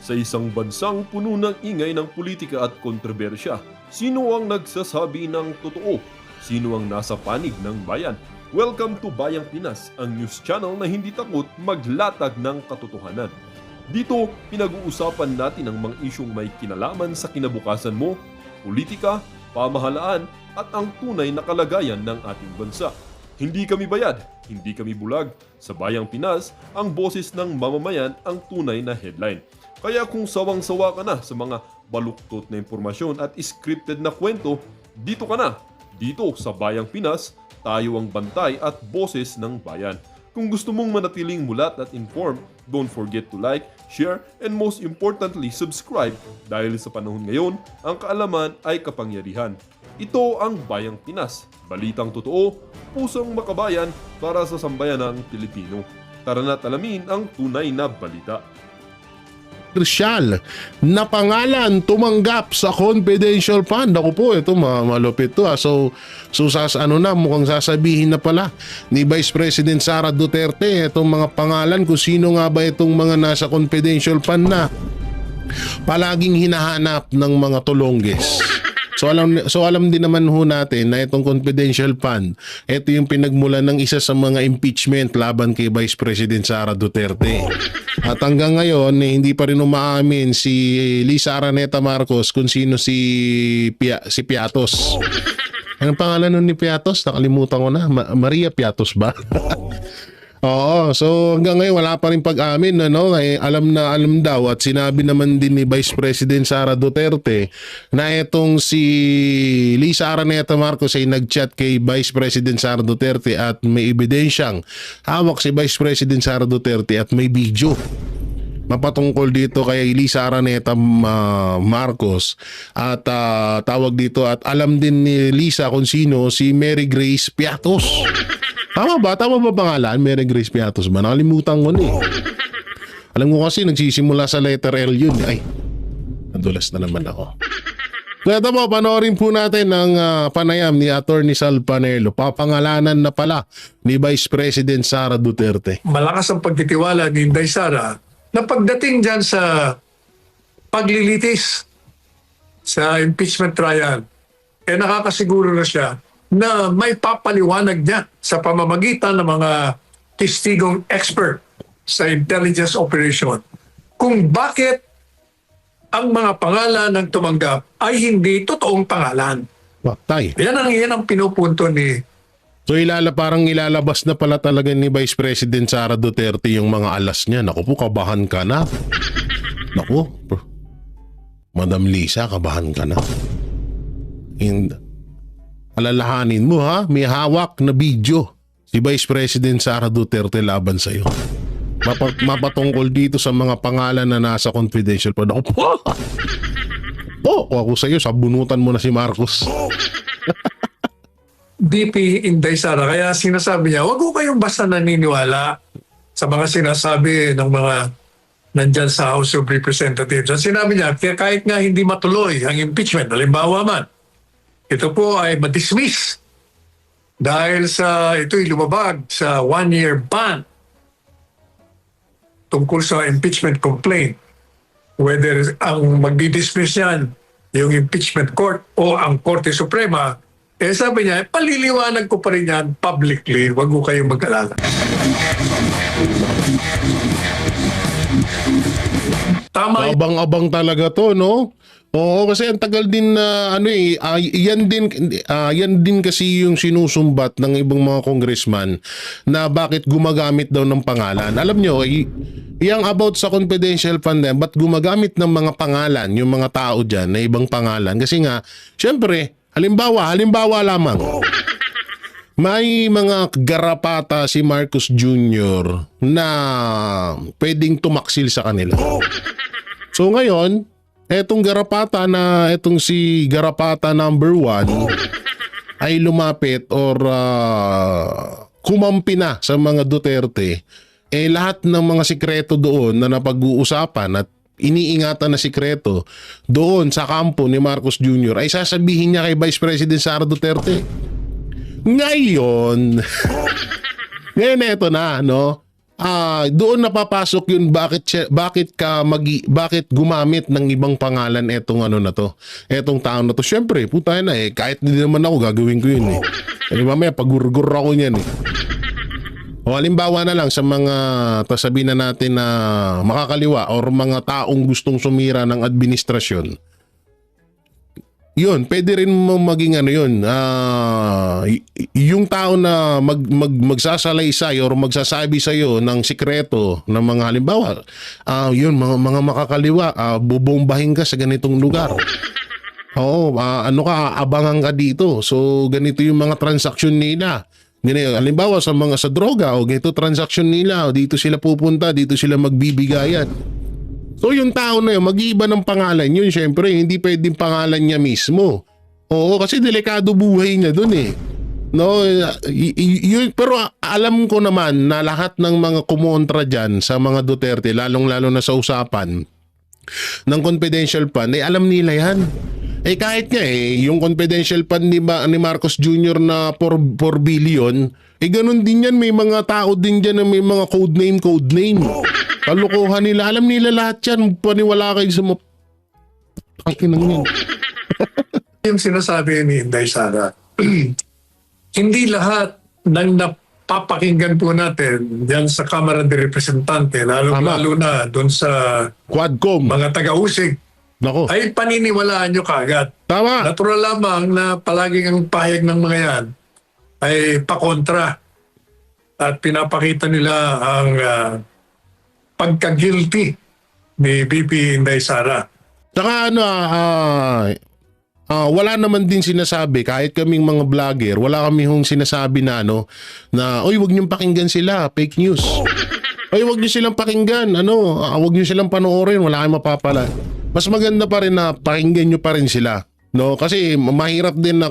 Sa isang bansang puno ng ingay ng politika at kontrobersya, sino ang nagsasabi ng totoo? Sino ang nasa panig ng bayan? Welcome to Bayang Pinas, ang news channel na hindi takot maglatag ng katotohanan. Dito, pinag-uusapan natin ang mga isyong may kinalaman sa kinabukasan mo, politika, pamahalaan at ang tunay na kalagayan ng ating bansa. Hindi kami bayad, hindi kami bulag. Sa Bayang Pinas, ang boses ng mamamayan ang tunay na headline. Kaya kung sawang-sawa ka na sa mga baluktot na impormasyon at scripted na kwento, dito ka na. Dito sa Bayang Pinas, tayo ang bantay at boses ng bayan. Kung gusto mong manatiling mulat at informed, don't forget to like, share, and most importantly, subscribe dahil sa panahon ngayon, ang kaalaman ay kapangyarihan. Ito ang Bayang Pinas, balitang totoo, pusong makabayan para sa sambayanang Pilipino. Tara na't alamin ang tunay na balita. Crucial na pangalan tumanggap sa confidential fund. Ako po, ito malupit to. So mukhang sasabihin na pala ni Vice President Sara Duterte itong mga pangalan kung sino nga ba itong mga nasa confidential fund na palaging hinahanap ng mga tulongges. So alam din naman ho natin na itong confidential fund, ito yung pinagmulan ng isa sa mga impeachment laban kay Vice President Sara Duterte. At hanggang ngayon, hindi pa rin umaamin si Lisa Araneta Marcos kung sino si Piatos. Anong pangalan nun ni Piatos? Nakalimutan ko na. Maria Piatos ba? Oo, so hanggang ngayon wala pa rin pag-amin, ano? Alam na alam daw at sinabi naman din ni Vice President Sara Duterte na itong si Lisa Araneta Marcos ay nag-chat kay Vice President Sara Duterte at may ebidensyang hawak si Vice President Sara Duterte at may video mapatungkol dito kay Lisa Araneta Marcos at tawag dito at alam din ni Lisa kung sino si Mary Grace Piatos. Tama ba? Tama ba pangalan? Mary Grace Piatos ba? Nakalimutan ko na eh. Alam ko kasi nagsisimula sa letter L yun. Ay, nadulas na naman ako. Kaya ito po, panoorin po natin ang panayam ni Attorney Sal Panelo. Papangalanan na pala ni Vice President Sara Duterte. Malakas ang pagtitiwala ni Inday Sara na pagdating dyan sa paglilitis sa impeachment trial, nakakasiguro na siya na may papaliwanag niya sa pamamagitan ng mga testigong expert sa intelligence operation kung bakit ang mga pangalan ng tumanggap ay hindi totoong pangalan. Tay. Yan ang pinupunto ni... So parang ilalabas na pala talaga ni Vice President Sara Duterte yung mga alas niya. Naku po, kabahan ka na. Naku, Madam Lisa, kabahan ka na. Alalahanin mo ha, may hawak na video si Vice President Sara Duterte laban sa iyo. Mapatungkol dito sa mga pangalan na nasa confidential fund. Ako po. Ako sa iyo, sabunutan mo na si Marcos. DP Inday Sara, kaya sinasabi niya, wag ko kayong basta naniniwala sa mga sinasabi ng mga nandyan sa House of Representatives. At sinabi niya, kahit nga hindi matuloy ang impeachment, halimbawa man, ito po ay madismiss dahil sa ito'y lumabag sa 1-year ban tungkol sa impeachment complaint. Whether ang magdidismiss yan yung impeachment court o ang Korte Suprema, sabi niya, paliliwanag ko pa rin yan publicly. Huwag ko kayong mag-alala. Tama. Abang-abang talaga to, no? Oo, kasi ang tagal din na yan din kasi yung sinusumbat ng ibang mga congressman na bakit gumagamit daw ng pangalan. Alam nyo, yung about sa confidential fund na, ba't gumagamit ng mga pangalan, yung mga tao dyan na ibang pangalan? Kasi nga, syempre, halimbawa lamang. May mga garapata si Marcos Jr. na pwedeng tumaksil sa kanila. So ngayon, etong si Garapata number 1 ay lumapit or kumampi na sa mga Duterte. Lahat ng mga sikreto doon na napag-uusapan at iniingatan na sikreto doon sa kampo ni Marcos Jr. ay sasabihin niya kay Vice President Sara Duterte. Ngayon, eto na, no? doon napapasok yun bakit gumamit ng ibang pangalan etong ano na to, etong tao na to. Syempre, puta na kahit hindi naman ako gagawin ko yun mamaya pagurgur ako niyan O halimbawa na lang sa mga sabihin na natin na makakaliwa or mga taong gustong sumira ng administrasyon. Yun, pwede rin mo maging ano yun, yung tao na magsasalaysay or magsasabi sa iyo ng sikreto ng mga halimbawa, yun, mga makakaliwa, bubombahin ka sa ganitong lugar. Oo, abangan ka dito. So, ganito yung mga transaksyon nila. Ganito, halimbawa sa droga, o ganito transaksyon nila, o dito sila pupunta, dito sila magbibigayan. So yung tao na yun, mag-iiba ng pangalan yun, syempre, hindi pwedeng pangalan niya mismo. Oo, kasi delikado buhay niya dun No, pero alam ko naman na lahat ng mga kumontra dyan sa mga Duterte, lalong-lalo na sa usapan ng confidential fund, alam nila yan. Kahit nga yung confidential fund ni Marcos Jr. na 4 billion, ganun din yan, may mga tao din dyan na may mga code name. Kalukuhan nila. Alam nila lahat yan. Paniwala kayo sa ang kinang yan. Yung sinasabi ni Inday Sara, hindi lahat ng napapakinggan po natin diyan sa Kamara de Representante, lalo na doon sa Quadcom, mga taga-usig, nako, ay paniniwalaan nyo kagad. Tama. Natural lamang na palaging ang pahayag ng mga yan ay pakontra at pinapakita nila ang pagka-guilty ni VP Inday Sara. Saka wala naman din sinasabi, kahit kaming mga vlogger, wala kami hong sinasabi na oy, wag niyong pakinggan sila, fake news. Oy, wag niyo silang pakinggan, wag niyo silang panoorin, wala kayong mapapala. Mas maganda pa rin na pakinggan niyo pa rin sila. No, kasi mahirap din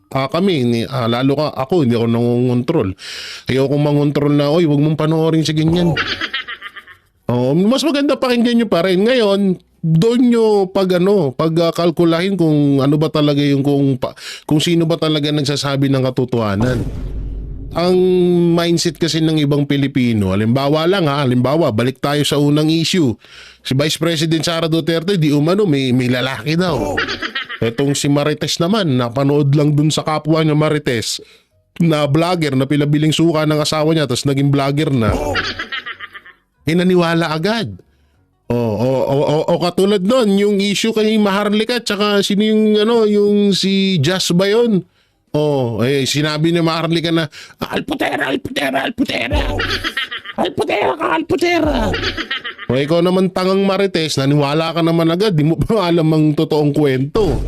kami, lalo ako, hindi ako nangongontrol. Ayoko mangontrol na, oy, wag mong panoorin sa ganyan. Mas maganda pakinggan nyo pa rin. Ngayon, doon nyo pagkalkulahin kung ano ba talaga yung kung sino ba talaga nagsasabi ng katotohanan. Ang mindset kasi ng ibang Pilipino, halimbawa, balik tayo sa unang issue. Si Vice President Sara Duterte, di umano, may lalaki daw. Etong si Marites naman, napanood lang dun sa kapwa niya Marites, na vlogger, na pinabiling suka ng asawa niya, tapos naging vlogger na. Naniwala agad. O katulad nun, yung issue kay Maharlika, tsaka sino yung si Jazz ba yun? Sinabi ni Maharlika na, Alputera. Ikaw naman tangang Marites, naniwala ka naman agad, di mo pa alam ang totoong kwento.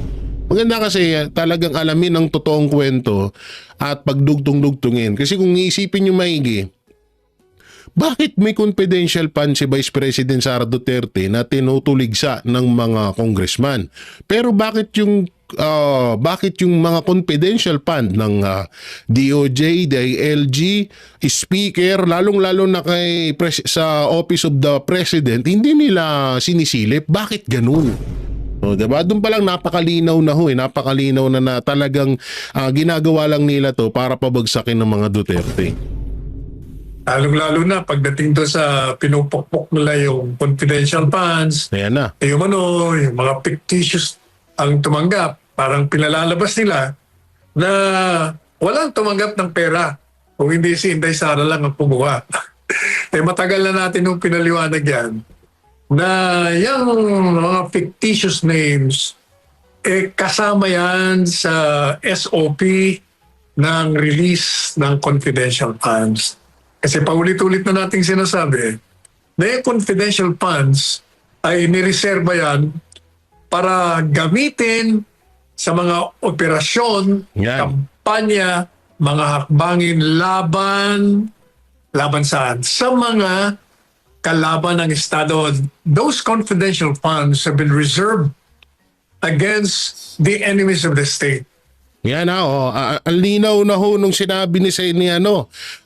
Maganda kasi talagang alamin ang totoong kwento at pagdugtong-dugtungin. Kasi kung iisipin nyo maigi, bakit may confidential fund si Vice President Sara Duterte na tinutuligsa ng mga congressman? Pero bakit yung mga confidential fund ng DOJ, DILG, Speaker, lalong-lalo na sa Office of the President, hindi nila sinisilip? Bakit ganun? Diba? Doon pa lang napakalinaw na talagang ginagawa lang nila to para pabagsakin ng mga Duterte. Lalong-lalo na pagdating doon sa pinupukpok nila yung confidential funds. Ayan na. Yung mga fictitious ang tumanggap. Parang pinalalabas nila na walang tumanggap ng pera kung hindi si Inday Sara lang ang kumuha. Matagal na natin nung pinaliwanag yan na yung mga fictitious names kasama yan sa SOP ng release ng confidential funds. Kasi paulit-ulit na nating sinasabi na yung confidential funds ay nireserba yan para gamitin sa mga operasyon, kampanya, mga hakbangin laban saan? Sa mga kalaban ng Estado. Those confidential funds have been reserved against the enemies of the state. Yan ang linaw na nung sinabi ni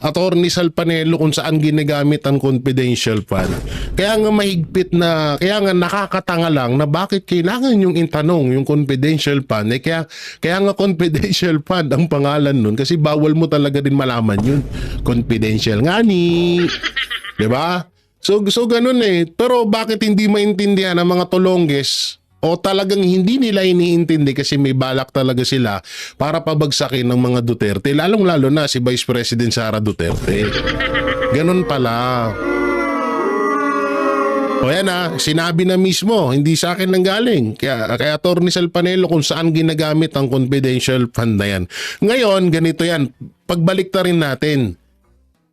Attorney Salpanelo kung saan ginagamit ang confidential fund. Kaya nga mahigpit kaya nga nakakatanga lang na bakit kailangan yung itanong yung confidential fund. Kaya nga confidential fund ang pangalan nun kasi bawal mo talaga din malaman yun. Confidential nga ni. 'Di ba? So ganun eh. Pero bakit hindi maintindihan ng mga Tolongges o talagang hindi nila iniintindi kasi may balak talaga sila para pabagsakin ng mga Duterte, lalong-lalo na si Vice President Sara Duterte. Ganun pala. O yan sinabi na mismo, hindi sa akin nang galing. Kaya Atty. Salpanelo kung saan ginagamit ang confidential fund na yan. Ngayon, ganito yan. Pagbalik ta rin natin.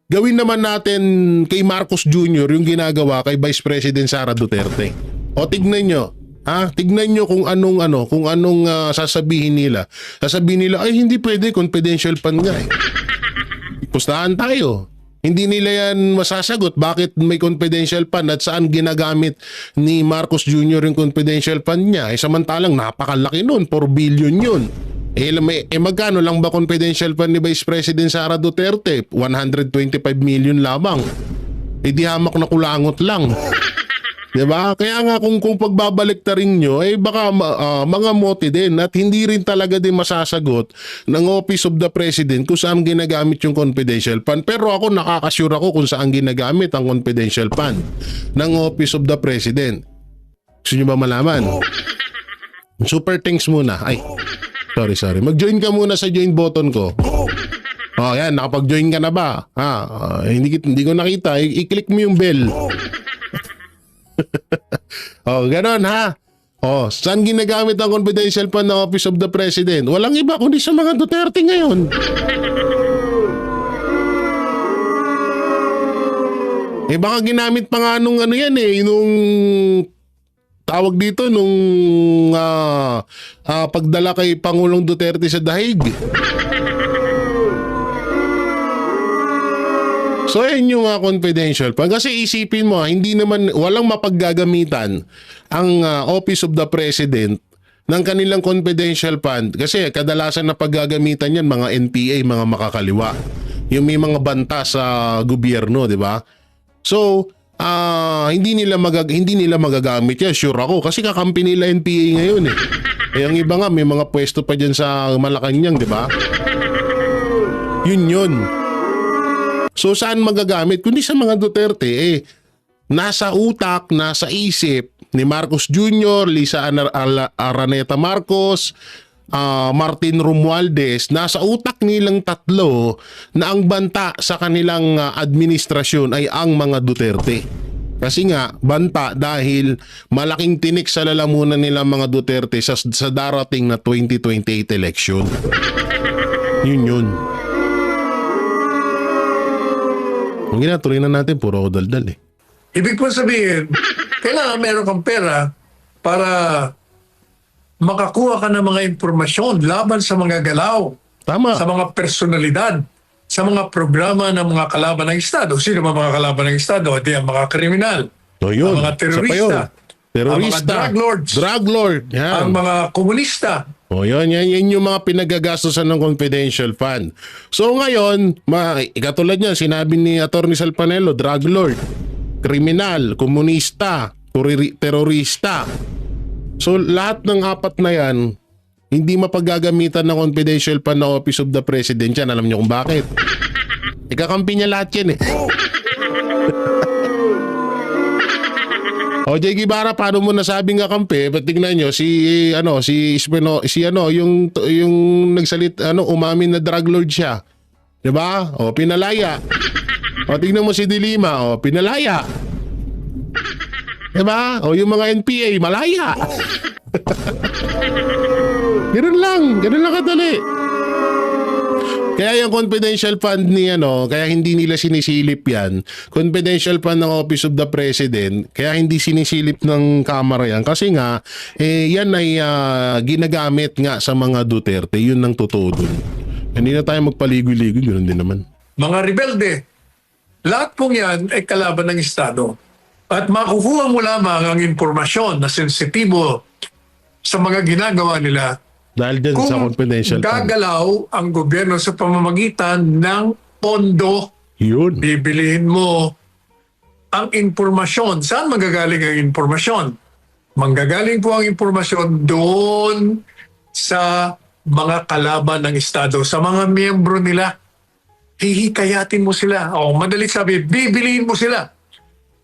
Gawin naman natin kay Marcos Jr. yung ginagawa kay Vice President Sara Duterte. O tignan nyo. Tignan nyo kung anong sasabihin nila. Sasabihin nila, ay hindi pwede, confidential fund nga eh. Pustahan tayo. Hindi nila yan masasagot bakit may confidential fund at saan ginagamit ni Marcos Jr. yung confidential fund niya. Samantalang napakalaki nun, 4 billion yun. Magkano lang ba confidential fund ni Vice President Sara Duterte? 125 million lamang. Di hamak na kulangot lang. Diba? Kaya nga kung pagbabalik ta rin nyo, baka mga mote din at hindi rin talaga din masasagot ng Office of the President kung saan ginagamit yung confidential fund. Pero ako nakakasure ako kung saan ginagamit ang confidential fund ng Office of the President. Gusto nyo ba malaman? Super thanks muna. Sorry. Mag-join ka muna sa join button ko. Yan. Nakapag-join ka na ba? Hindi ko nakita. I-click mo yung bell. Ganon ha. Saan ginagamit ang confidential fund ng Office of the President? Walang iba kundi sa mga Duterte ngayon. Baka ginamit pa nga nung nung tawag dito nung pagdala kay Pangulong Duterte sa dahig. So yun yung confidential fund. Kasi isipin mo, walang mapaggagamitan ang Office of the President ng kanilang confidential fund. Kasi kadalasan na paggagamitan yan mga NPA, mga makakaliwa. Yung may mga banta sa gobyerno, di ba? So, hindi nila magagamit yan, sure ako. Kasi kakampi nila NPA ngayon eh. Yung iba nga, may mga pwesto pa dyan sa Malacanang, di ba? Yun. So saan magagamit? Kundi sa mga Duterte nasa utak, nasa isip ni Marcos Jr., Lisa Araneta Marcos, Martin Romualdez, nasa utak nilang tatlo na ang banta sa kanilang administrasyon ay ang mga Duterte. Kasi nga, banta dahil malaking tinik sa lalamunan nila mga Duterte sa darating na 2028 election. Yun. Kung ginatuloy na natin, puro daldal eh. Ibig po sabihin, kailangan meron kang pera para makakuha ka ng mga impormasyon laban sa mga galaw, Tama. sa mga personalidad, sa mga programa ng mga kalaban ng Estado. Sino ba mga kalaban ng Estado? Di ang mga kriminal, Yun. ang mga terorista, ang mga drug lords, Yan. ang mga komunista. Yan yung mga pinagagastosan ng confidential fund. So ngayon, katulad niyan, sinabi ni Atty. Salpanelo, drug lord, kriminal, komunista, terorista. So lahat ng apat na yan, hindi mapaggagamitan ng confidential fund ng Office of the President yan. Alam niyo kung bakit? Ikakampi niya lahat yan eh. Jay Guevara, paano mo nasabing kakampi? Tingnan nyo yung nagsalit umamin na drug lord siya. 'Di ba? Pinalaya. Tingnan mo si Dilima, pinalaya. 'Di ba? Yung mga NPA malaya. Ganun lang kadali. Kaya yung confidential fund kaya hindi nila sinisilip yan. Confidential fund ng Office of the President, kaya hindi sinisilip ng Kamara yan. Kasi nga, yan ay ginagamit nga sa mga Duterte. Yun ang totoo dun. Hindi na tayo magpaligoy-ligoy, yun din naman. Mga rebelde, lahat pong yan ay kalaban ng Estado. At makukuha mo lamang ang impormasyon na sensitibo sa mga ginagawa nila Dahil din sa confidential fund. gagalaw ang gobyerno sa pamamagitan ng pondo. Yun. Bibilihin mo ang impormasyon. Saan magagaling ang impormasyon? Manggagaling po ang impormasyon doon sa mga kalaban ng Estado, sa mga miyembro nila. Hihikayatin mo sila. Madali sabi, bibilihin mo sila.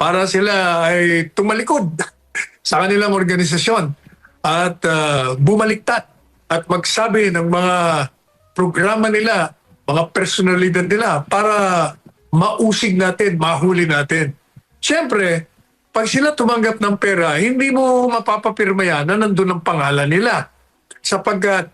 para sila ay tumalikod sa kanilang organisasyon at bumaliktad at magsabi ng mga programa nila, mga personalidad nila para mausig natin, mahuli natin. Siyempre, pag sila tumanggap ng pera, hindi mo mapapapirma yan na nandun ang pangalan nila. Sapagkat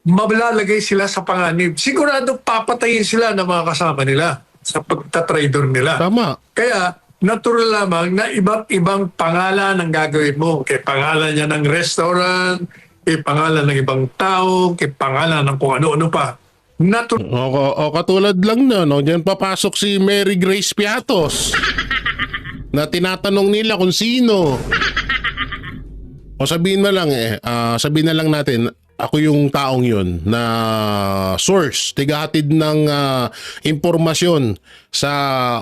malalagay sila sa panganib. Sigurado papatayin sila ng mga kasama nila sa pagtatrader nila. Tama. Kaya, natural lamang na iba't ibang pangalan ang gagawin mo. Kay pangalan niya ng restaurant, kay pangalan ng ibang tao, kay pangalan ng kung ano-ano pa. Natural. O katulad lang na, no? Diyan papasok si Mary Grace Piatos na tinatanong nila kung sino. O sabihin na lang natin, ako yung taong yun na source, tigahatid ng impormasyon sa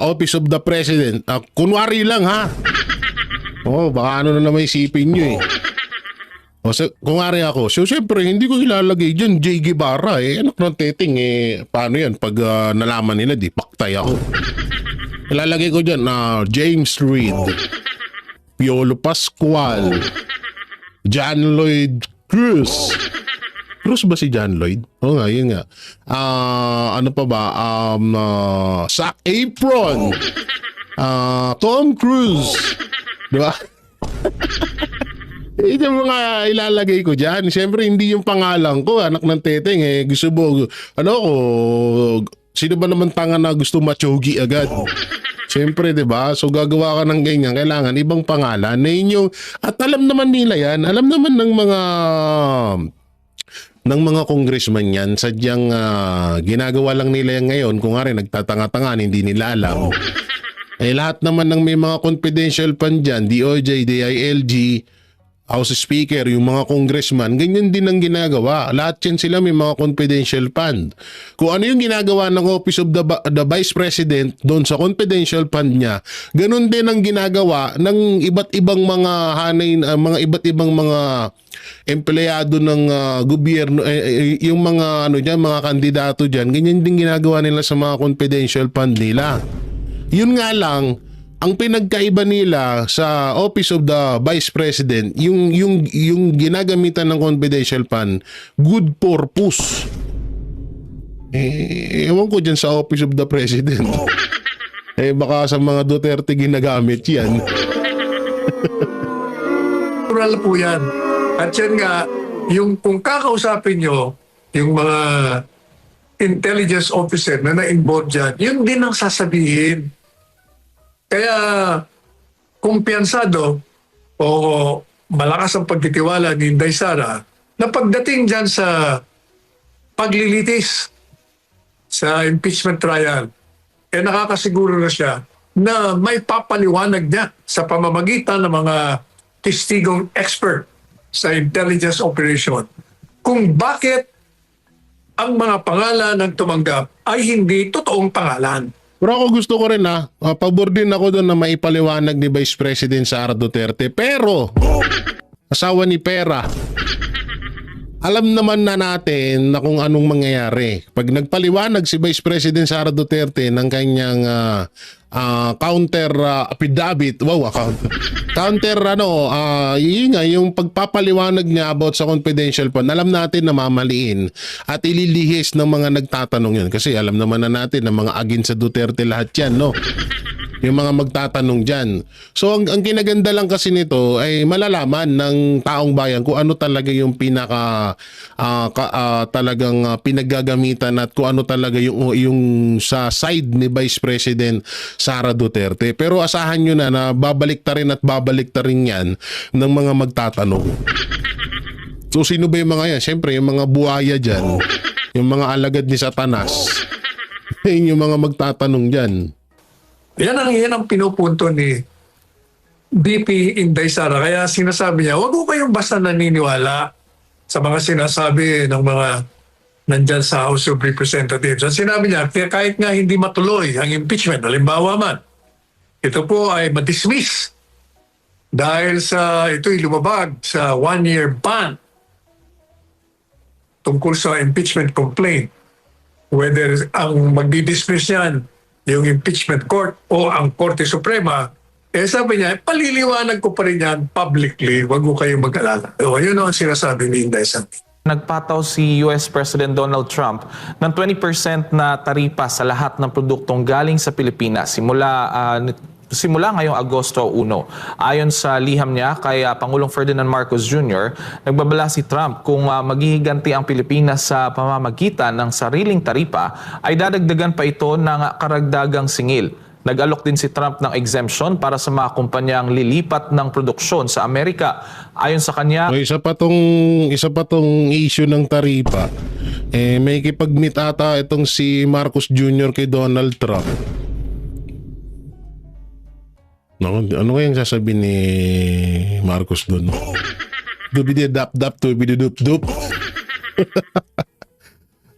Office of the President. Kunwari lang ha. Baka ano na naman isipin nyo eh. Kunwari ako, so syempre hindi ko ilalagay dyan J. Guevara anak ng Teteng paano yan pag nalaman nila di paktay ako. Ilalagay ko dyan James Reid, Piolo Pascual, John Lloyd Cruz. Cruz ba si John Lloyd? Oo nga, yun nga. Ano pa ba? Zac Efron. Tom Cruise. Diba? Ito mga ilalagay ko dyan. Siyempre, hindi yung pangalan ko, anak ng Teteng. Gusto mo, sino ba naman tanga na gusto machogi agad? Siyempre, diba? So, gagawa ka ng ganyan. Kailangan ibang pangalan. At alam naman nila yan. Alam naman ng mga congressman yan, sadyang ginagawa lang nila yan ngayon, kung nga rin nagtatanga-tanga, hindi nila alam. Lahat naman ng may mga confidential fund dyan, DOJ, DILG, House Speaker, yung mga congressman, ganyan din ang ginagawa. Lahat yan sila may mga confidential fund. Kung ano yung ginagawa ng Office of the Vice President doon sa confidential fund niya, ganun din ang ginagawa ng iba't ibang mga iba't ibang mga empleyado ng gobyerno, yung mga mga kandidato diyan, ganyan din ginagawa nila sa mga confidential fund nila. Yun nga lang, ang pinagkaiba nila sa Office of the Vice President, yung ginagamitan ng confidential fund, good purpose. Ewan ko dyan sa Office of the President. Baka sa mga Duterte ginagamit yan. Natural po yan. At yan nga, yung kung kakausapin nyo, yung mga intelligence officer na na-involved dyan, yun din ang sasabihin. Kaya kumpiyansado o malakas ang pagtitiwala ni Inday Sara na pagdating dyan sa paglilitis sa impeachment trial, nakakasiguro na siya na may papaliwanag niya sa pamamagitan ng mga testigong expert sa intelligence operation kung bakit ang mga pangalan ng tumanggap ay hindi totoong pangalan. Pero ako gusto ko rin pabor din ako doon na maipaliwanag ni Vice President Sara Duterte. Pero, asawa ni Pera, alam naman na natin na kung anong mangyayari. Pag nagpaliwanag si Vice President Sara Duterte ng kanyang counter affidavit, yung pagpapaliwanag niya about sa confidential fund, alam natin na mamaliin at ililihis ng mga nagtatanong yun. Kasi alam naman na natin na mga agin sa Duterte lahat yan, no? Yung mga magtatanong dyan. So ang kinaganda lang kasi nito ay malalaman ng taong bayan kung ano talaga yung talagang pinaggagamitan at kung ano talaga yung sa side ni Vice President Sara Duterte. Pero asahan nyo na babalik ta rin yan ng mga magtatanong. So sino ba yung mga yan? Siyempre yung mga buhaya dyan, yung mga alagad ni Satanas, yung mga magtatanong dyan. Yan ang pinupunto ni VP Inday Sara. Kaya sinasabi niya, huwag ko kayong basta naniniwala sa mga sinasabi ng mga nandyan sa House of Representatives. At sinabi niya, kahit nga hindi matuloy ang impeachment, halimbawa man, ito po ay madismiss dahil sa ito'y lumabag sa 1-year ban tungkol sa impeachment complaint. Whether ang magdi-dismiss yan yung impeachment court o ang Korte Suprema, Eh sabi niya, paliliwanag ko pa rin yan publicly, wag mo kayong mag-alala. O, yun ang sinasabi ni Inday Sami. Nagpataw si US President Donald Trump ng 20% na taripa sa lahat ng produktong galing sa Pilipinas simula ngayong Agosto 1. Ayon sa liham niya kay Pangulong Ferdinand Marcos Jr., nagbabala si Trump kung maghihiganti ang Pilipinas sa pamamagitan ng sariling taripa ay dadagdagan pa ito ng karagdagang singil. Nag-alok din si Trump ng exemption para sa mga kumpanyang lilipat ng produksyon sa Amerika. Ayon sa kanya, So, isa pa tong issue ng taripa. May kipag-meet ata itong si Marcos Jr. kay Donald Trump. Ano kayang sasabihin ni Marcos doon? Dubidi-dap-dap, dubidi-dup-dup.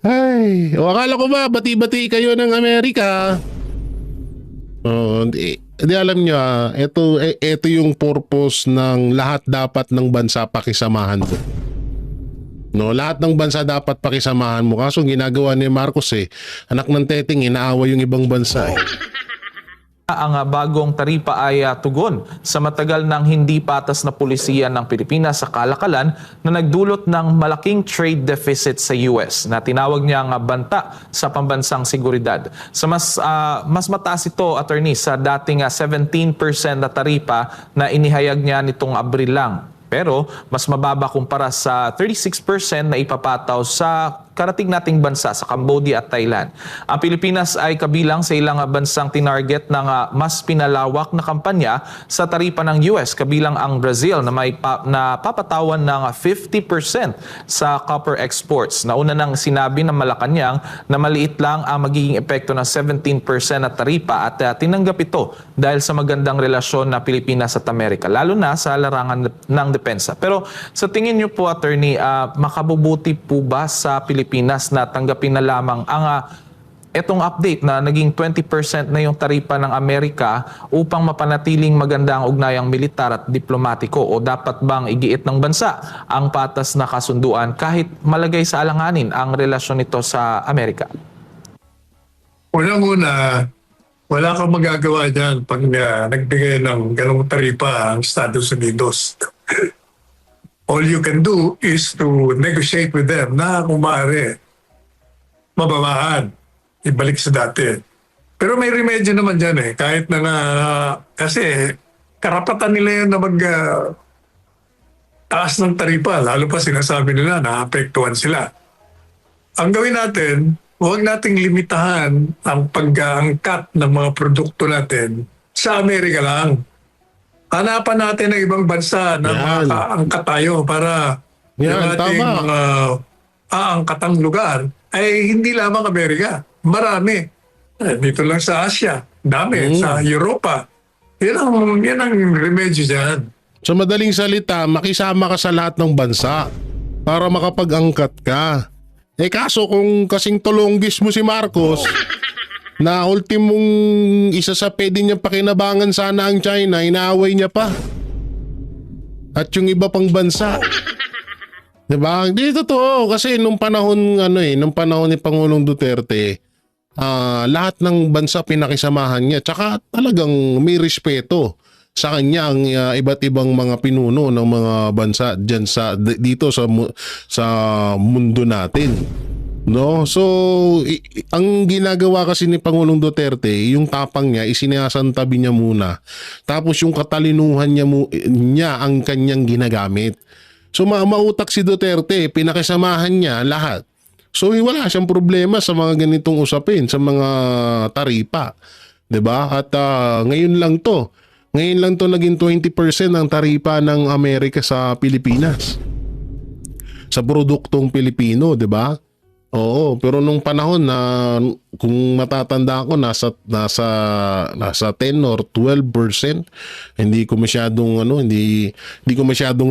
Ay, akala ko ba bati-bati kayo ng Amerika? Di alam nyo, ito yung purpose ng lahat dapat ng bansa pakisamahan mo. No, lahat ng bansa dapat pakisamahan mo. Kaso ginagawa ni Marcos anak ng teteng, inaaway yung ibang bansa ang bagong taripa ay tugon sa matagal ng hindi patas na pulisiya ng Pilipinas sa kalakalan na nagdulot ng malaking trade deficit sa US na tinawag niyang banta sa pambansang seguridad. Sa mas mataas ito, attorney, sa dating 17% na taripa na inihayag niya nitong Abril lang. Pero mas mababa kumpara sa 36% na ipapataw sa karating nating bansa sa Cambodia at Thailand. Ang Pilipinas ay kabilang sa ilang bansang tinarget ng mas pinalawak na kampanya sa taripa ng US, kabilang ang Brazil na may papatawan ng 50% sa copper exports. Nauna nang sinabi ng Malacanang na maliit lang ang magiging epekto ng 17% na taripa at tinanggap ito dahil sa magandang relasyon na Pilipinas at Amerika, lalo na sa larangan ng depensa. Pero sa tingin niyo po, attorney, makabubuti po ba sa Pilipinas na tanggapin na lamang ang etong update na naging 20% na yung taripa ng Amerika upang mapanatiling maganda ang ugnayang militar at diplomatiko, o dapat bang igiit ng bansa ang patas na kasunduan kahit malagay sa alanganin ang relasyon nito sa Amerika? Unang-una, wala kang magagawa dyan pag nagbigay ng ganong taripa ang Estados Unidos. All you can do is to negotiate with them na kung maaari mababaan, ibalik sa dati. Pero may remedyo naman dyan kahit na kasi karapatan nila yun na taas ng taripa, lalo pa sinasabi nila na apektuhan sila. Ang gawin natin, huwag nating limitahan ang pag-aangkat ng mga produkto natin sa Amerika lang. Hanapan natin ng ibang bansa na makaangkat tayo para yung ating mga aangkatang lugar ay hindi lamang Amerika. Marami. Dito lang sa Asia. Dami. Sa Europa. Yan ang remedyo dyan. Sa madaling salita, makisama ka sa lahat ng bansa para makapag-angkat ka. Kaso kung kasing tulonggis mo si Marcos, na ultimong isa sa pwede niya pakinabangan sana ang China, inaaway niya pa. At yung iba pang bansa. Diba? Hindi totoo. Kasi nung panahon ni Pangulong Duterte, lahat ng bansa pinakisamahan niya. Tsaka talagang may respeto sa kanya ang iba't ibang mga pinuno ng mga bansa dyan dito sa mundo natin. No, so ang ginagawa kasi ni Pangulong Duterte, yung tapang niya isinasantabi niya muna. Tapos yung katalinuhan niya ang kanyang ginagamit. So mautak si Duterte, pinakisamahan niya lahat. So wala siyang problema sa mga ganitong usapin, sa mga taripa, 'di ba? At ngayon lang to naging 20% ang taripa ng Amerika sa Pilipinas. Sa produktong Pilipino, 'di ba? Oo, pero nung panahon na kung matatanda ko nasa 10 or 12%, hindi ko masyadong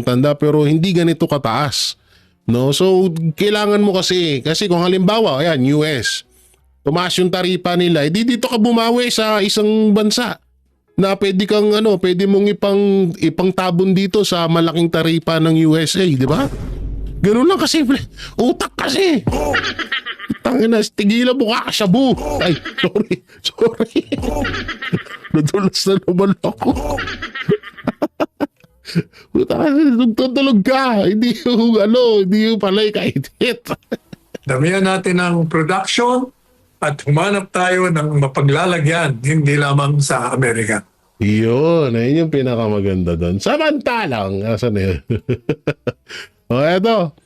tanda, pero hindi ganito kataas. No, so kailangan mo kasi kung halimbawa, ayan, US, tumaas yung taripa nila, dito ka bumawi sa isang bansa na pwede mong ipang tabon dito sa malaking taripa ng USA, di ba? Ganun lang kasi. Utak kasi. Tangina, tigilan mo ka, shabu. Ay, sorry. Nadulas na naman ako. Puta, tutulog ka. Hindi yung palay ka-edit. Damihan natin ang production at humanap tayo ng mapaglalagyan, hindi lamang sa Amerika. Ayun yung pinakamaganda doon. Samantalang, asan na yun? eto.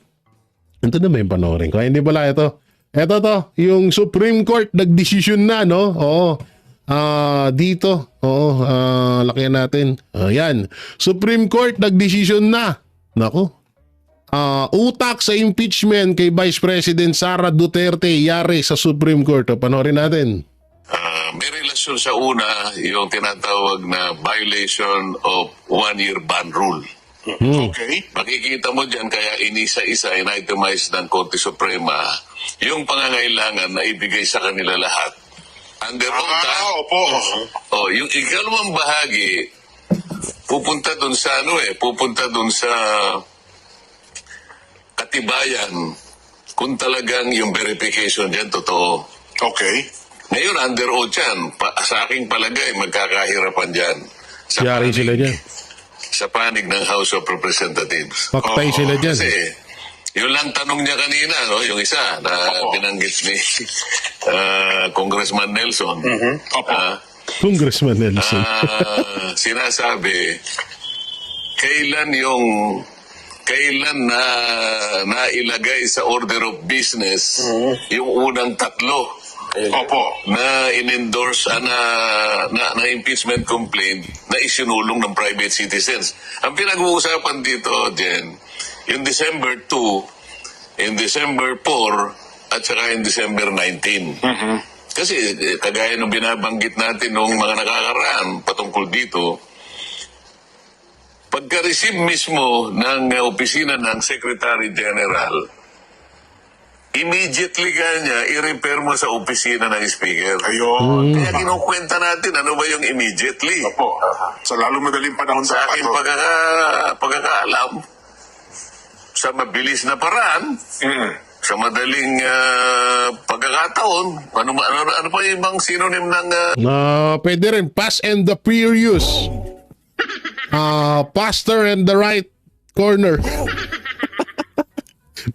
Ito na may panoorin ko. Hindi pala ito. Ito to, yung Supreme Court nagdesisyon na, no? Oo. Dito. Oo, lakihan natin. Yan. Supreme Court nagdesisyon na. Nako. Utak sa impeachment kay Vice President Sara Duterte yari sa Supreme Court. Panoorin natin. May relasyon sa una yung tinatawag na violation of one-year ban rule. Okay. Makikita mo dyan kaya inisa-isa, in-itemize ng Korte Suprema yung pangangailangan na ibigay sa kanila lahat. Under oath, Opo. yung ikalawang bahagi, pupunta dun sa katibayan kung talagang yung verification dyan totoo. Okay. Ngayon, under oath yan. Sa aking palagay, magkakahirapan dyan. Yari sila dyan. Sa panig ng House of Representatives. Paktay sila dyan. Kasi, yun lang tanong niya kanina, no? Yung isa na binanggit ni Congressman Nelson. Opo. Congressman Nelson. Sinasabi, kailan na nailagay sa order of business yung unang tatlo Opo. na in-endorse na impeachment complaint na isinulong ng private citizens. Ang pinag-uusapan dito, Jen, yung December 2, in December 4, at saka in December 19. Kasi kagaya nung binabanggit natin nung mga nakakaraan patungkol dito, pagka-receive mismo ng opisina ng Secretary General, immediately kanya i-repair mo sa opisina ng Speaker. Ayun. Kaya kinukwenta natin ano ba yung immediately. Opo. Sa lalo madaling panahon Sa aking pagkakaalam, sa mabilis na paraan, sa madaling pagkakataon, ano pa yung ibang synonym ng... Pwede rin, Fast and the Furious. Faster and the right corner.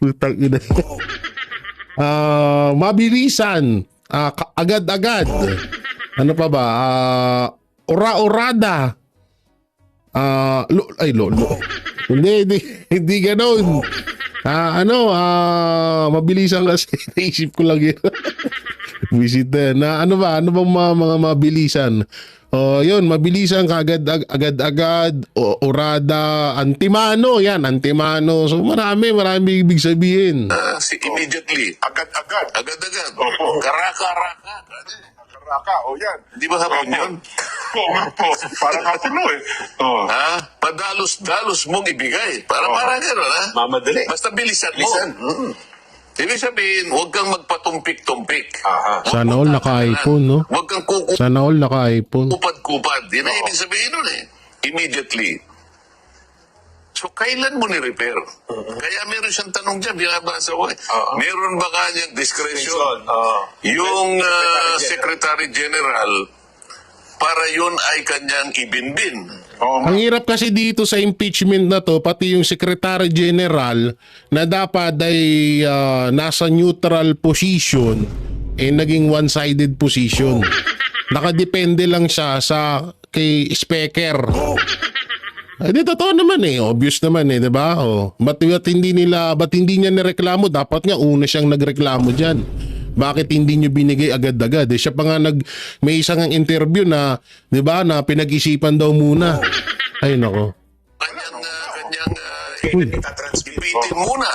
Putang ina. Mabilisan. Agad-agad. Ano pa ba? Ora-orada. Hindi ganoon. Mabilisan kasi. Naisip ko lang yun. Visit na. Ano bang mga mabilisan? Yun, mabilisan, agad-agad, orada, antimano, yan, antimano. So marami ibig sabihin. immediately. Agad-agad. Agad-agad. Opo. Karaka-raka. Karaka. O yan. Di ba hapon yun? Oo nga po. Parang hapon eh. Oh. Ha? Padalos-dalos mong ibigay. Parang gano'n, ha? Mamadali. Basta bilisan mo. Ibig sabihin, huwag kang magpatumpik-tumpik. Sana all naka-iPhone, no? Huwag kang Sana all naka-iPhone. kupad-kupad. Yan ang ibig sabihin nun eh. Immediately. So, kailan mo ni-repair? Kaya meron siyang tanong dyan, binabasa ko eh. Meron ba kanyang discretion? Yung Secretary General, para yun ay kanyang ibinbin. Ang hirap kasi dito sa impeachment na to, pati yung Secretary General na dapat ay nasa neutral position, naging one-sided position. Nakadepende lang siya sa kay Speaker. Di totoo naman obvious naman di ba? Ba't hindi niya nireklamo? Dapat nga una siyang nagreklamo diyan. Bakit hindi niyo binigay agad-agad? Siya pa nga may isang interview na, 'di ba, na pinag-isipan daw muna. Ay nako. Kanyang ipitin muna.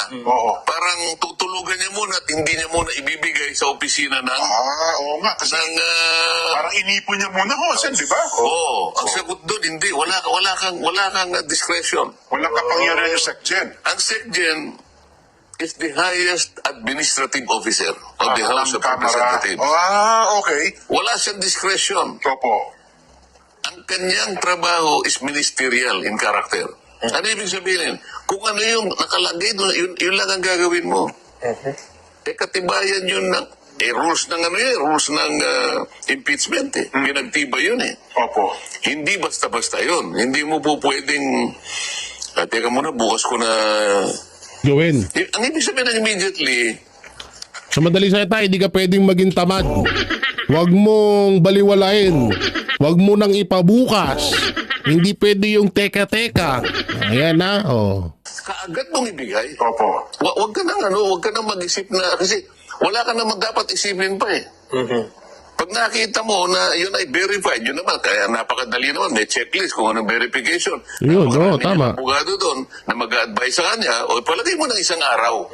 Parang tutulugan niya muna at hindi niya muna ibibigay sa opisina ng... Oo nga. Kasi parang inipon niya muna Sen, di ba? Ang sagot doon, hindi. Wala kang discretion. Walang kapangyarihan yung SecGen. Ang SecGen is the highest administrative officer of the House of Representatives. Okay. Wala siyang discretion. Opo. Ang kanyang trabaho is ministerial in character. Ano ibig sabihin? Kung ano yung nakalagay doon, yun lang ang gagawin mo. katibayan yun ng rules ng rules ng impeachment eh. Pinagtibay yun eh. Opo. Hindi basta-basta yun. Hindi mo po pwedeng, teka muna, bukas ko na, Gawin. ang ibig sabihin ng immediately, Sa madaling salita, hindi ka pwedeng maging tamad. Huwag mong baliwalain. Huwag mo nang ipabukas. Hindi pwede yung teka-teka. Ayan na, oh. kaagad mong ibigay. Opo. Wag ka nang wag ka nang mag-isip na, kasi wala ka naman dapat isipin pa eh. Pag nakita mo na yun ay verified, yun naman, kaya napakadali naman, may checklist kung anong verification. Yun, Marami tama. ng abogado doon na mag-advise sa kanya, o palagay mo ng isang araw.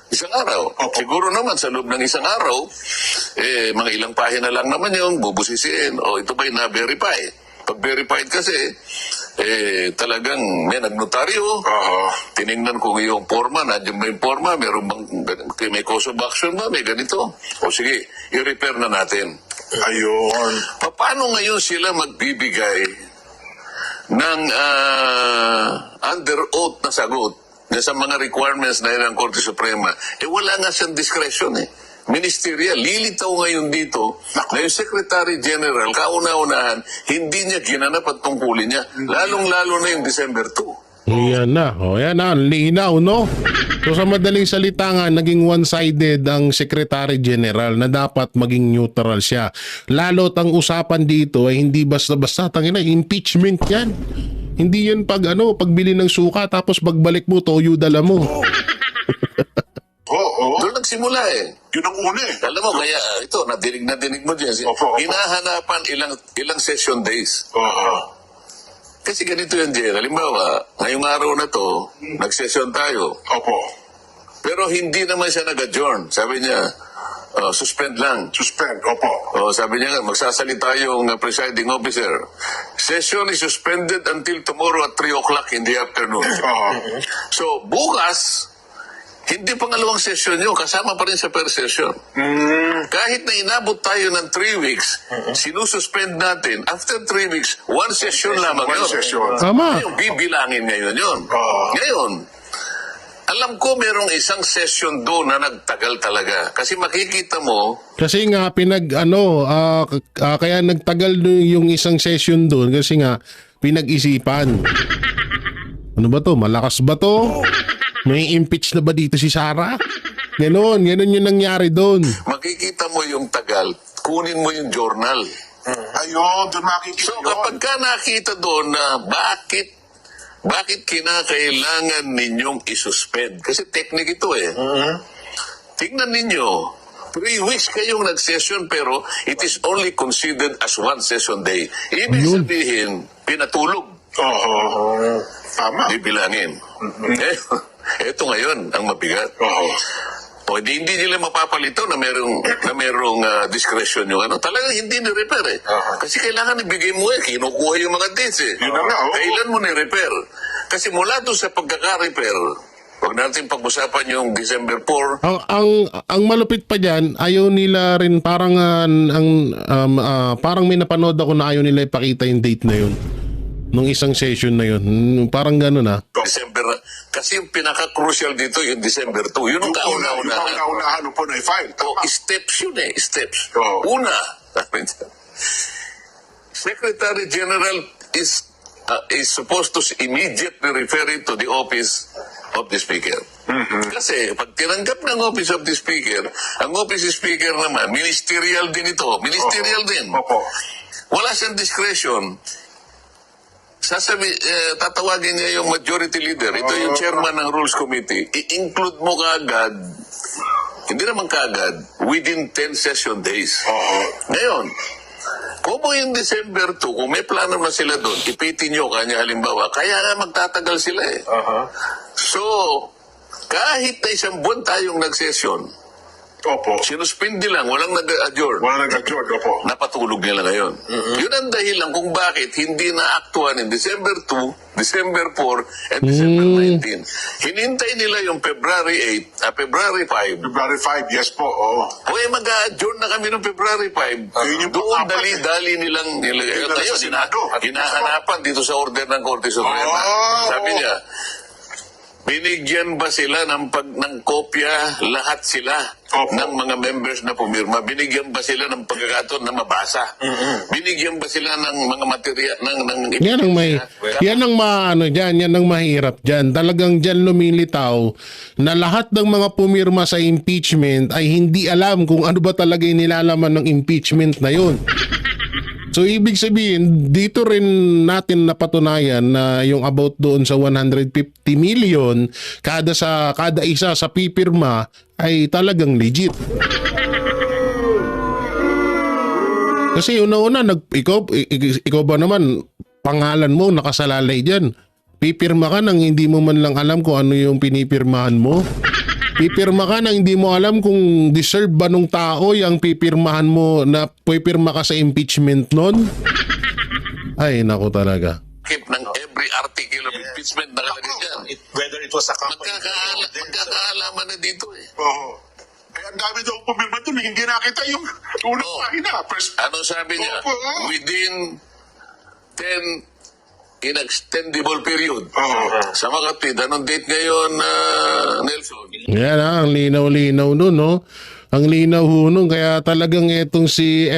Isang araw. Siguro naman sa loob ng isang araw, mga ilang pahina lang naman yun, bubusisiin, o ito ba'y na-verify? Pag verified kasi, talagang may nagnotaryo, tinignan kung yung forma, nandiyan ba yung forma, meron bang, may cause of action ba, may ganito. O sige, i-repair na natin. Ayun. Paano ngayon sila magbibigay ng under oath na sagot sa mga requirements na yun ng Korte Suprema? Wala nga siyang discretion eh. Ministerial, lilitaw ngayon dito na yung Secretary General, kauna-unahan, hindi niya ginanap at tungkulin niya. Lalong-lalo na yung December 2. Ayan na. O, ayan na. Ang linaw, no? So, sa madaling salita nga, naging one-sided ang Secretary General na dapat maging neutral siya. Lalo't ang usapan dito ay hindi basta-basta. Tangina, impeachment yan. Hindi yan pagbili ng suka tapos pagbalik mo, toyo dala mo. Oo. Doon nagsimula eh. Yun ang una eh. Alam mo, kaya ito, nadinig mo dyan. Opo. Hinahanapan ilang session days. Oo. Kasi ganito yan, Jen. Halimbawa, ngayong araw na to, nag-session tayo. Opo. Pero hindi naman siya nag-adjourn. Sabi niya, suspend lang. Suspend. Opo. Sabi niya nga, magsasalita yung presiding officer. Session is suspended until tomorrow at 3 o'clock in the afternoon. So, bukas, hindi pangalawang session yun, kasama pa rin sa per session. Kahit na inabot tayo ng 3 weeks, sinususpend natin, after 3 weeks, 1 session lamang One yun. session. Tama. Ngayon, bibilangin ngayon yun. Ngayon, alam ko merong isang session doon na nagtagal talaga. Kasi makikita mo, Kasi nga, kaya nagtagal yung isang session doon kasi nga, pinag-isipan. Ano ba to? Malakas ba to? May impeach na ba dito si Sara? Ganon yung nangyari doon. makikita mo yung tagal, kunin mo yung journal. Ayun, doon makikita So yun. kapag ka nakita doon na bakit kinakailangan ninyong isuspend? Kasi technique ito eh. Tingnan ninyo, 3 weeks kayong nag-session pero it is only considered as 1 session day. Ibig Ayun. sabihin, pinatulog. Oo. Tama. Bibilangin. Ito ngayon ang mabigat. Oo. O hindi nila mapapalito na merong discretion yung talagang hindi ni-repair eh. Kasi kailangan ibigay mo kinukuha yung mga dates eh. Yun na nga, oo. Kailan mo ni-repair? Kasi mula doon sa pagkaka-repair, huwag natin pag-usapan yung December 4. Ang malupit pa diyan, ayaw nila rin parang parang may napanood ako na ayaw nila ipakita yung date na yun. Nung isang session na yun. Parang gano'n December, kasi yung pinaka-crucial dito yung December 2. Yun ang kauna-unahan. Yung kauna-unahan po na i-file. O, Tama. steps yun steps. Oo. Una, Secretary General is supposed to immediately refer it to the office of the Speaker. Kasi pag tinanggap ng office of the Speaker, ang office of the Speaker naman, ministerial din ito. Ministerial din. Opo. Wala siyang discretion. Tatawagin niya yung majority leader. Ito yung chairman ng Rules Committee. I-include mo kaagad, hindi naman kaagad, within 10 session days. Ngayon, kung yung December 2, kung may plano na sila doon, ipitin nyo kanya halimbawa, kaya nga magtatagal sila eh. So, kahit na isang buwan tayong nag-session, Opo. sinuspindi lang, walang nag-adjourn. Wala nag-adjourn. Opo. Napatulog nila ngayon. Yun ang dahilan kung bakit hindi na-aktuan in December 2, December 4, and December 19. Hinintay nila yung February 8, February 5. February 5, yes po. Oo. Mag-adjourn na kami ng February 5. Yun yung Doon pang-apat dali-dali nilang Nila ngayon, sa Senado. hinahanapan dito sa order ng Korte Suprema. Sabi niya, binigyan ba sila ng kopya lahat sila Opo. ng mga members na pumirma? Binigyan ba sila ng pagkakataon na mabasa? Binigyan ba sila ng mga material Yan ang maano diyan, yan ang mahirap diyan. Talagang diyan lumilitaw na lahat ng mga pumirma sa impeachment ay hindi alam kung ano ba talaga yung nilalaman ng impeachment na yun. So ibig sabihin, dito rin natin napatunayan na yung about doon sa 150 million kada isa sa pipirma ay talagang legit. Kasi una-una ikaw ba naman pangalan mo nakasalalay diyan. Pipirma ka nang hindi mo man lang alam kung ano yung pinipirmahan mo. Pipirma ka nang hindi mo alam kung deserve ba nung tao yung pipirmahan mo na pipirma ka sa impeachment nun. Ay, naku talaga. Keep ng every article of impeachment nakalagay dyan. Whether it was a company. Magkakaalaman na dito eh. Oo. Kaya ang dami daw pumirma doon, hindi nakita yung unang Oo. pahina. First, Ano sabi niya? Opo. Within 10 inextendable period. Oo. Sa Makati, anong date ngayon, Nelson? Yan ang linaw-linaw nun, no? Ang linaw ho nun, kaya talagang etong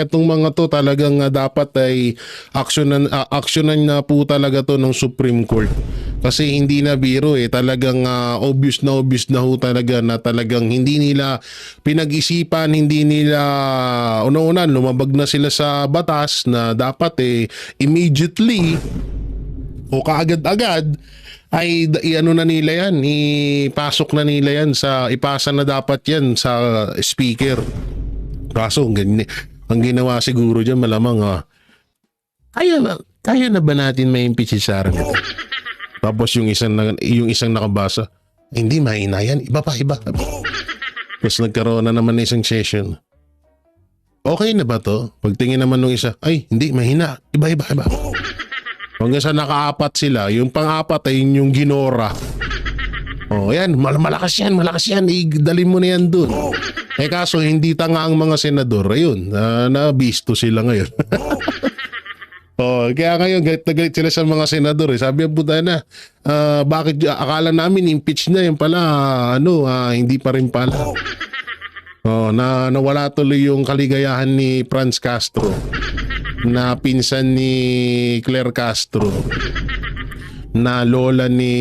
mga to talagang dapat ay aksyonan na po talaga to ng Supreme Court. Kasi hindi na biro talagang obvious na ho talaga na talagang hindi nila pinag-isipan, hindi nila una-una lumabag na sila sa batas na dapat immediately o kaagad-agad ay iano na nila yan, ipasok na nila yan ipasa na dapat yan sa speaker. Kaso ang ginawa siguro dyan malamang kaya na ba natin ma-impeach si Sara nito? Tapos yung isang nakabasa, hindi mahina yan, iba pa. Tapos nagkaroon na naman ng isang session. Okay na ba to? Pagtingin naman ng isa, ay hindi, mahina, iba. Hanggang sa nakaapat sila, yung pang-apat ay yung ginora. Oh, yan, malakas yan, idalhin mo na yan dun. Kaso hindi tanga ang mga senador, ayun, nabisto sila ngayon. Kaya ngayon galit na galit sila sa mga senador. Sabi ang puta na, bakit akala namin impeach na, yung pala, hindi pa rin pala. Nawala tuloy yung kaligayahan ni Franz Castro, na pinsan ni Claire Castro, na lola ni